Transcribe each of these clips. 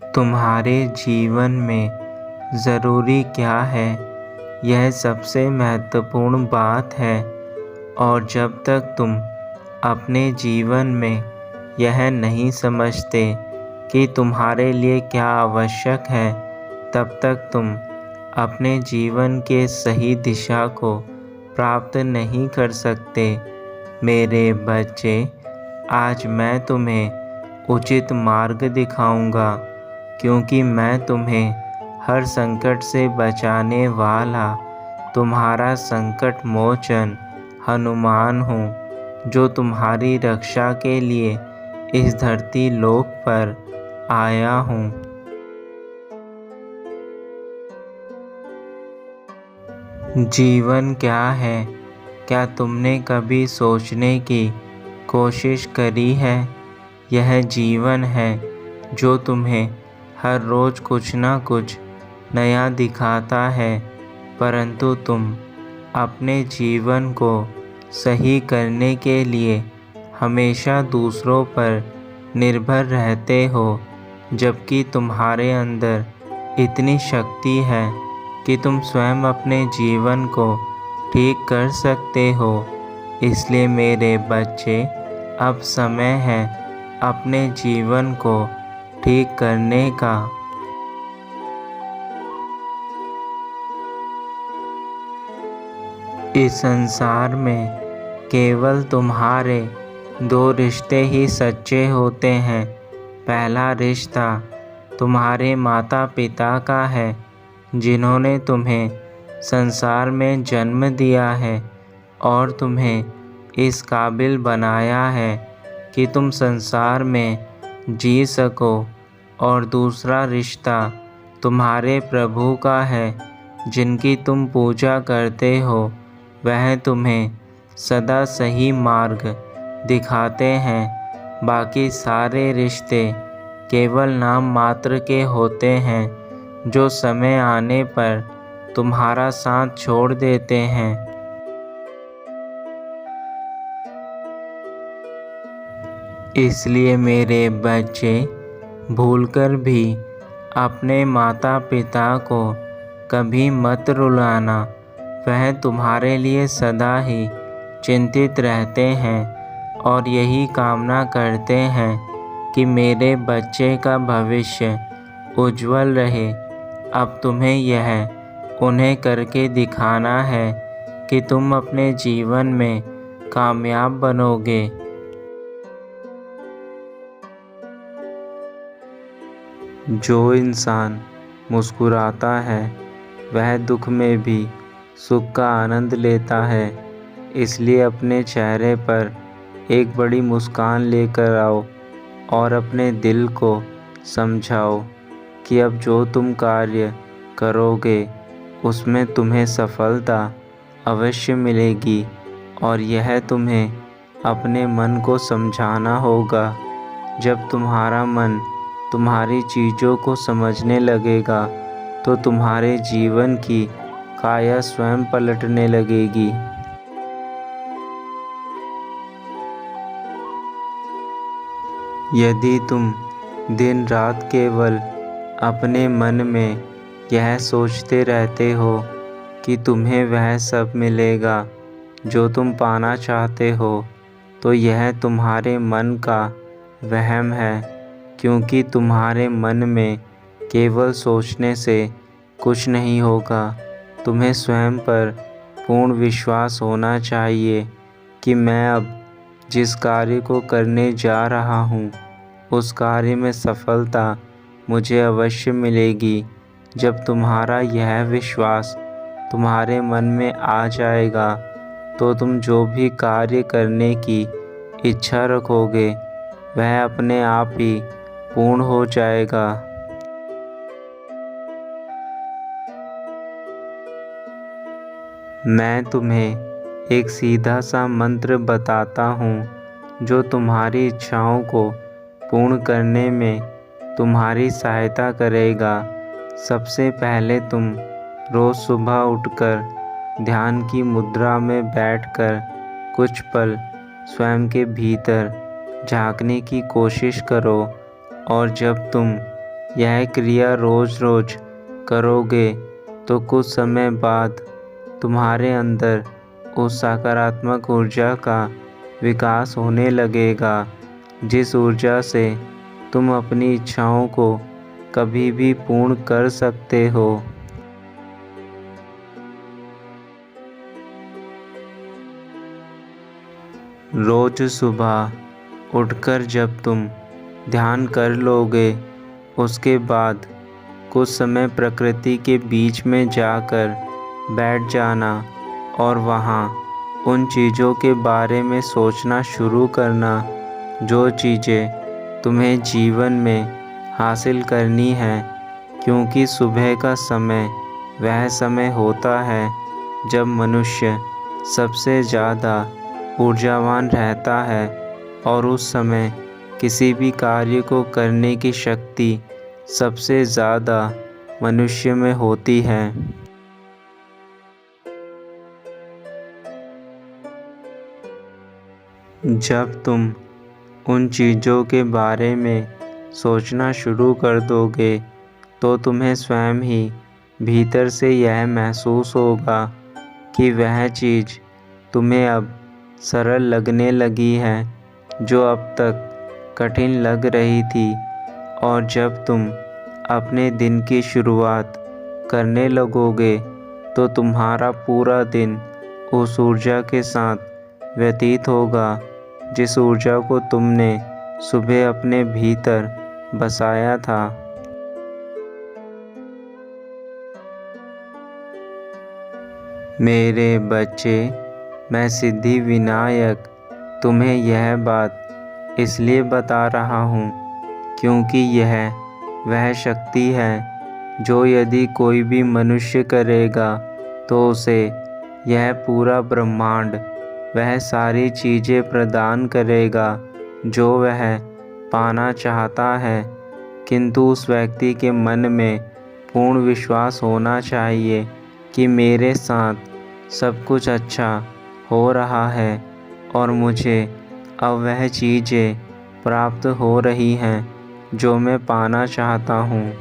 तुम्हारे जीवन में ज़रूरी क्या है, यह सबसे महत्वपूर्ण बात है। और जब तक तुम अपने जीवन में यह नहीं समझते कि तुम्हारे लिए क्या आवश्यक है, तब तक तुम अपने जीवन के सही दिशा को प्राप्त नहीं कर सकते। मेरे बच्चे, आज मैं तुम्हें उचित मार्ग दिखाऊंगा, क्योंकि मैं तुम्हें हर संकट से बचाने वाला तुम्हारा संकट मोचन हनुमान हूँ, जो तुम्हारी रक्षा के लिए इस धरती लोक पर आया हूँ। जीवन क्या है, क्या तुमने कभी सोचने की कोशिश करी है? यह जीवन है जो तुम्हें हर रोज़ कुछ ना कुछ नया दिखाता है, परंतु तुम अपने जीवन को सही करने के लिए हमेशा दूसरों पर निर्भर रहते हो, जबकि तुम्हारे अंदर इतनी शक्ति है कि तुम स्वयं अपने जीवन को ठीक कर सकते हो। इसलिए मेरे बच्चे, अब समय है अपने जीवन को ठीक करने का। इस संसार में केवल तुम्हारे दो रिश्ते ही सच्चे होते हैं। पहला रिश्ता तुम्हारे माता पिता का है, जिन्होंने तुम्हें संसार में जन्म दिया है और तुम्हें इस काबिल बनाया है कि तुम संसार में जी सको। और दूसरा रिश्ता तुम्हारे प्रभु का है, जिनकी तुम पूजा करते हो। वह तुम्हें सदा सही मार्ग दिखाते हैं। बाकी सारे रिश्ते केवल नाम मात्र के होते हैं, जो समय आने पर तुम्हारा साथ छोड़ देते हैं। इसलिए मेरे बच्चे, भूलकर भी अपने माता पिता को कभी मत रुलाना। वह तुम्हारे लिए सदा ही चिंतित रहते हैं और यही कामना करते हैं कि मेरे बच्चे का भविष्य उज्जवल रहे। अब तुम्हें यह उन्हें करके दिखाना है कि तुम अपने जीवन में कामयाब बनोगे। जो इंसान मुस्कुराता है, वह दुख में भी सुख का आनंद लेता है। इसलिए अपने चेहरे पर एक बड़ी मुस्कान लेकर आओ और अपने दिल को समझाओ कि अब जो तुम कार्य करोगे उसमें तुम्हें सफलता अवश्य मिलेगी। और यह तुम्हें अपने मन को समझाना होगा। जब तुम्हारा मन तुम्हारी चीज़ों को समझने लगेगा, तो तुम्हारे जीवन की काया स्वयं पलटने लगेगी। यदि तुम दिन रात केवल अपने मन में यह सोचते रहते हो कि तुम्हें वह सब मिलेगा जो तुम पाना चाहते हो, तो यह तुम्हारे मन का वहम है। क्योंकि तुम्हारे मन में केवल सोचने से कुछ नहीं होगा। तुम्हें स्वयं पर पूर्ण विश्वास होना चाहिए कि मैं अब जिस कार्य को करने जा रहा हूँ, उस कार्य में सफलता मुझे अवश्य मिलेगी। जब तुम्हारा यह विश्वास तुम्हारे मन में आ जाएगा, तो तुम जो भी कार्य करने की इच्छा रखोगे, वह अपने आप ही पूर्ण हो जाएगा। मैं तुम्हें एक सीधा सा मंत्र बताता हूँ, जो तुम्हारी इच्छाओं को पूर्ण करने में तुम्हारी सहायता करेगा। सबसे पहले तुम रोज़ सुबह उठकर ध्यान की मुद्रा में बैठकर कुछ पल स्वयं के भीतर झांकने की कोशिश करो। और जब तुम यह क्रिया रोज़ रोज़ करोगे तो कुछ समय बाद तुम्हारे अंदर उस सकारात्मक ऊर्जा का विकास होने लगेगा, जिस ऊर्जा से तुम अपनी इच्छाओं को कभी भी पूर्ण कर सकते हो। रोज सुबह उठकर जब तुम ध्यान कर लोगे, उसके बाद कुछ समय प्रकृति के बीच में जाकर बैठ जाना और वहाँ उन चीज़ों के बारे में सोचना शुरू करना जो चीज़ें तुम्हें जीवन में हासिल करनी है, क्योंकि सुबह का समय वह समय होता है जब मनुष्य सबसे ज़्यादा ऊर्जावान रहता है और उस समय किसी भी कार्य को करने की शक्ति सबसे ज़्यादा मनुष्य में होती है। जब तुम उन चीज़ों के बारे में सोचना शुरू कर दोगे तो तुम्हें स्वयं ही भीतर से यह महसूस होगा कि वह चीज़ तुम्हें अब सरल लगने लगी है जो अब तक कठिन लग रही थी। और जब तुम अपने दिन की शुरुआत करने लगोगे तो तुम्हारा पूरा दिन उस ऊर्जा के साथ व्यतीत होगा जिस ऊर्जा को तुमने सुबह अपने भीतर बसाया था। मेरे बच्चे, मैं सिद्धि विनायक तुम्हें यह बात इसलिए बता रहा हूँ क्योंकि यह वह शक्ति है जो यदि कोई भी मनुष्य करेगा तो उसे यह पूरा ब्रह्मांड वह सारी चीज़ें प्रदान करेगा जो वह पाना चाहता है। किंतु उस व्यक्ति के मन में पूर्ण विश्वास होना चाहिए कि मेरे साथ सब कुछ अच्छा हो रहा है और मुझे अब वह चीज़ें प्राप्त हो रही हैं जो मैं पाना चाहता हूँ।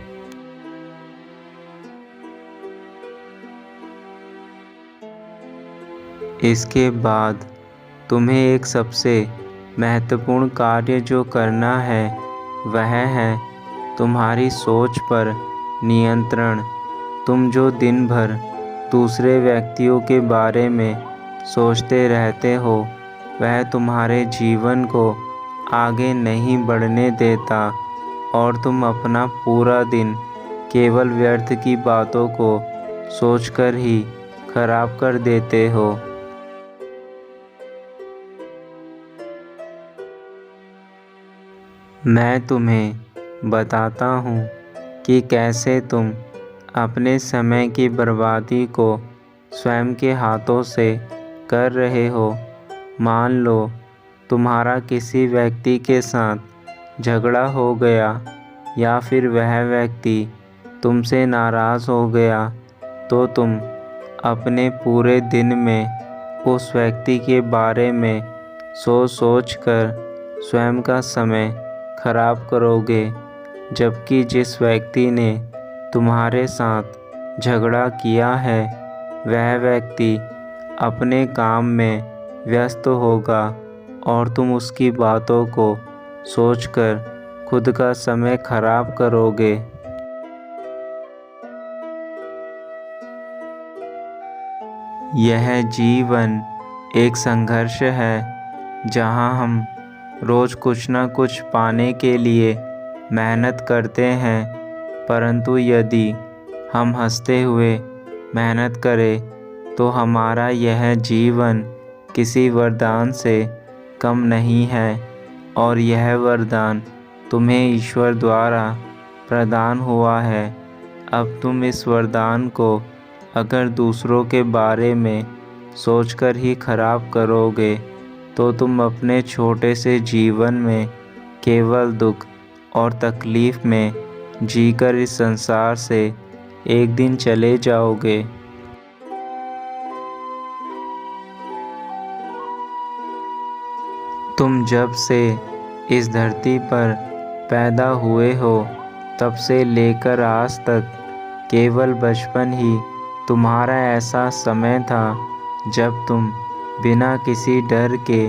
इसके बाद तुम्हें एक सबसे महत्वपूर्ण कार्य जो करना है वह है तुम्हारी सोच पर नियंत्रण। तुम जो दिन भर दूसरे व्यक्तियों के बारे में सोचते रहते हो वह तुम्हारे जीवन को आगे नहीं बढ़ने देता और तुम अपना पूरा दिन केवल व्यर्थ की बातों को सोचकर ही खराब कर देते हो। मैं तुम्हें बताता हूँ कि कैसे तुम अपने समय की बर्बादी को स्वयं के हाथों से कर रहे हो। मान लो तुम्हारा किसी व्यक्ति के साथ झगड़ा हो गया या फिर वह व्यक्ति तुमसे नाराज़ हो गया तो तुम अपने पूरे दिन में उस व्यक्ति के बारे में सोच कर स्वयं का समय खराब करोगे, जबकि जिस व्यक्ति ने तुम्हारे साथ झगड़ा किया है वह व्यक्ति अपने काम में व्यस्त होगा और तुम उसकी बातों को सोचकर खुद का समय खराब करोगे। यह जीवन एक संघर्ष है जहाँ हम रोज़ कुछ न कुछ पाने के लिए मेहनत करते हैं, परंतु यदि हम हंसते हुए मेहनत करें तो हमारा यह जीवन किसी वरदान से कम नहीं है और यह वरदान तुम्हें ईश्वर द्वारा प्रदान हुआ है। अब तुम इस वरदान को अगर दूसरों के बारे में सोचकर ही खराब करोगे तो तुम अपने छोटे से जीवन में केवल दुख और तकलीफ़ में जीकर इस संसार से एक दिन चले जाओगे। तुम जब से इस धरती पर पैदा हुए हो तब से लेकर आज तक केवल बचपन ही तुम्हारा ऐसा समय था जब तुम बिना किसी डर के,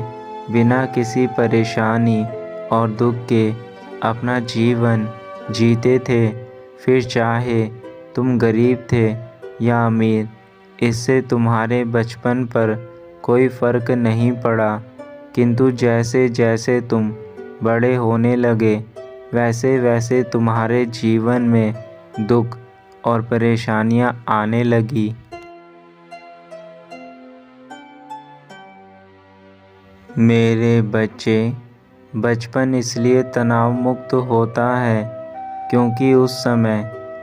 बिना किसी परेशानी और दुख के अपना जीवन जीते थे। फिर चाहे तुम गरीब थे या अमीर, इससे तुम्हारे बचपन पर कोई फ़र्क नहीं पड़ा। किंतु जैसे जैसे तुम बड़े होने लगे, वैसे वैसे तुम्हारे जीवन में दुख और परेशानियां आने लगी। मेरे बच्चे, बचपन इसलिए तनाव मुक्त होता है क्योंकि उस समय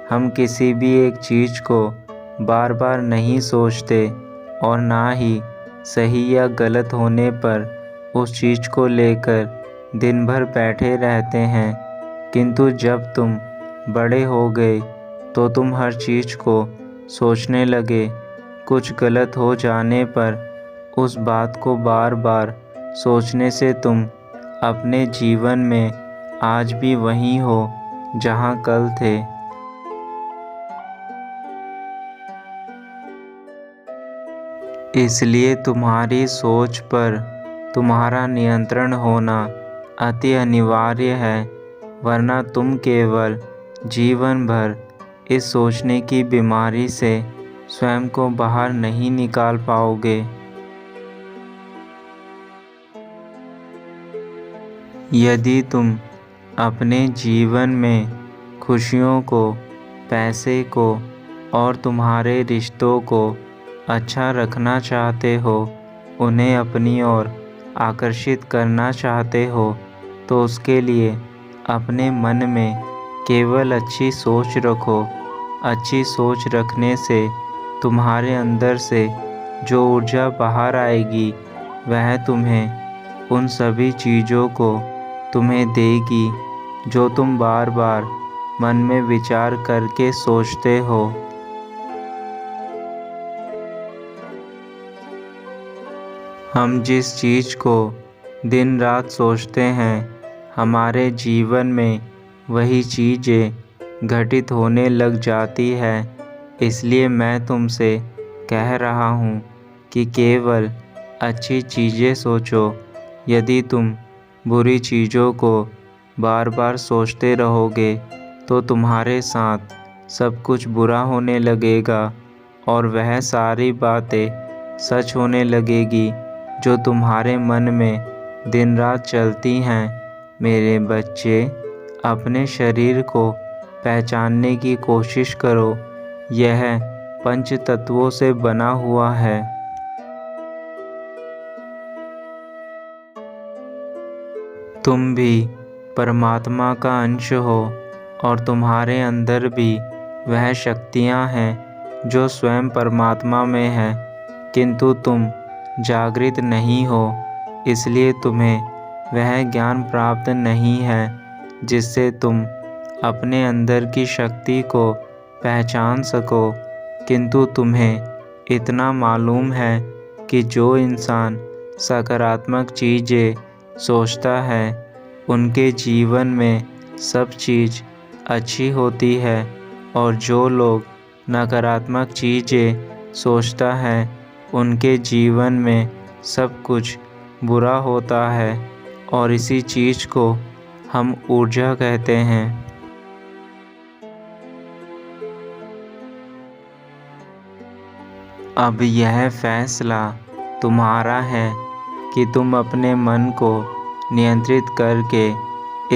हम किसी भी एक चीज़ को बार बार नहीं सोचते और ना ही सही या गलत होने पर उस चीज़ को लेकर दिन भर बैठे रहते हैं। किंतु जब तुम बड़े हो गए तो तुम हर चीज़ को सोचने लगे। कुछ गलत हो जाने पर उस बात को बार बार सोचने से तुम अपने जीवन में आज भी वहीं हो जहाँ कल थे। इसलिए तुम्हारी सोच पर तुम्हारा नियंत्रण होना अति अनिवार्य है, वरना तुम केवल जीवन भर इस सोचने की बीमारी से स्वयं को बाहर नहीं निकाल पाओगे। यदि तुम अपने जीवन में खुशियों को, पैसे को और तुम्हारे रिश्तों को अच्छा रखना चाहते हो, उन्हें अपनी ओर आकर्षित करना चाहते हो, तो उसके लिए अपने मन में केवल अच्छी सोच रखो। अच्छी सोच रखने से तुम्हारे अंदर से जो ऊर्जा बाहर आएगी, वह तुम्हें उन सभी चीज़ों को तुम्हें देगी जो तुम बार बार मन में विचार करके सोचते हो। हम जिस चीज़ को दिन रात सोचते हैं, हमारे जीवन में वही चीज़ें घटित होने लग जाती है। इसलिए मैं तुमसे कह रहा हूँ कि केवल अच्छी चीज़ें सोचो। यदि तुम बुरी चीज़ों को बार बार सोचते रहोगे तो तुम्हारे साथ सब कुछ बुरा होने लगेगा और वह सारी बातें सच होने लगेगी जो तुम्हारे मन में दिन रात चलती हैं। मेरे बच्चे, अपने शरीर को पहचानने की कोशिश करो। यह पंच तत्वों से बना हुआ है। तुम भी परमात्मा का अंश हो और तुम्हारे अंदर भी वह शक्तियाँ हैं जो स्वयं परमात्मा में हैं, किंतु तुम जागृत नहीं हो। इसलिए तुम्हें वह ज्ञान प्राप्त नहीं है जिससे तुम अपने अंदर की शक्ति को पहचान सको। किंतु तुम्हें इतना मालूम है कि जो इंसान सकारात्मक चीज़ें सोचता है, उनके जीवन में सब चीज़ अच्छी होती है, और जो लोग नकारात्मक चीज़ें सोचता है, उनके जीवन में सब कुछ बुरा होता है। और इसी चीज़ को हम ऊर्जा कहते हैं। अब यह फैसला तुम्हारा है कि तुम अपने मन को नियंत्रित करके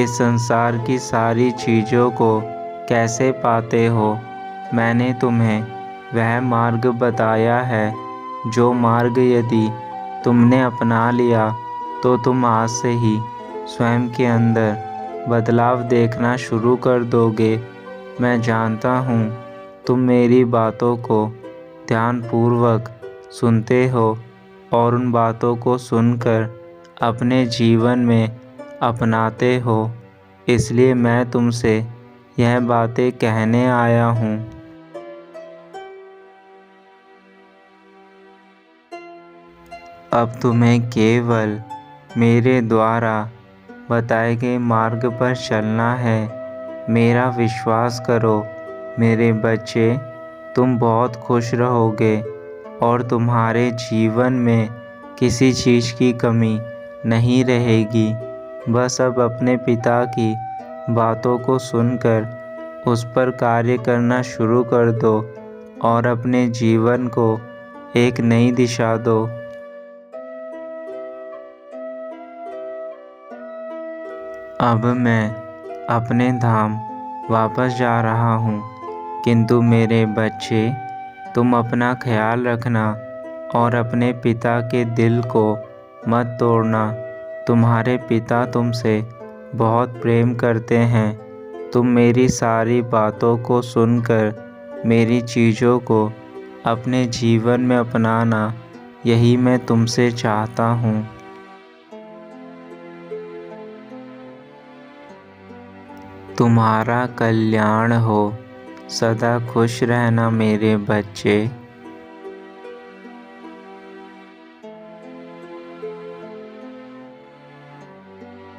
इस संसार की सारी चीज़ों को कैसे पाते हो। मैंने तुम्हें वह मार्ग बताया है, जो मार्ग यदि तुमने अपना लिया तो तुम आज से ही स्वयं के अंदर बदलाव देखना शुरू कर दोगे। मैं जानता हूँ तुम मेरी बातों को ध्यानपूर्वक सुनते हो और उन बातों को सुनकर अपने जीवन में अपनाते हो। इसलिए मैं तुमसे यह बातें कहने आया हूँ। अब तुम्हें केवल मेरे द्वारा बताए गए मार्ग पर चलना है। मेरा विश्वास करो मेरे बच्चे, तुम बहुत खुश रहोगे और तुम्हारे जीवन में किसी चीज़ की कमी नहीं रहेगी। बस अब अपने पिता की बातों को सुनकर उस पर कार्य करना शुरू कर दो और अपने जीवन को एक नई दिशा दो। अब मैं अपने धाम वापस जा रहा हूँ, किंतु मेरे बच्चे, तुम अपना ख्याल रखना और अपने पिता के दिल को मत तोड़ना। तुम्हारे पिता तुमसे बहुत प्रेम करते हैं। तुम मेरी सारी बातों को सुनकर मेरी चीज़ों को अपने जीवन में अपनाना, यही मैं तुमसे चाहता हूँ। तुम्हारा कल्याण हो। सदा खुश रहना मेरे बच्चे।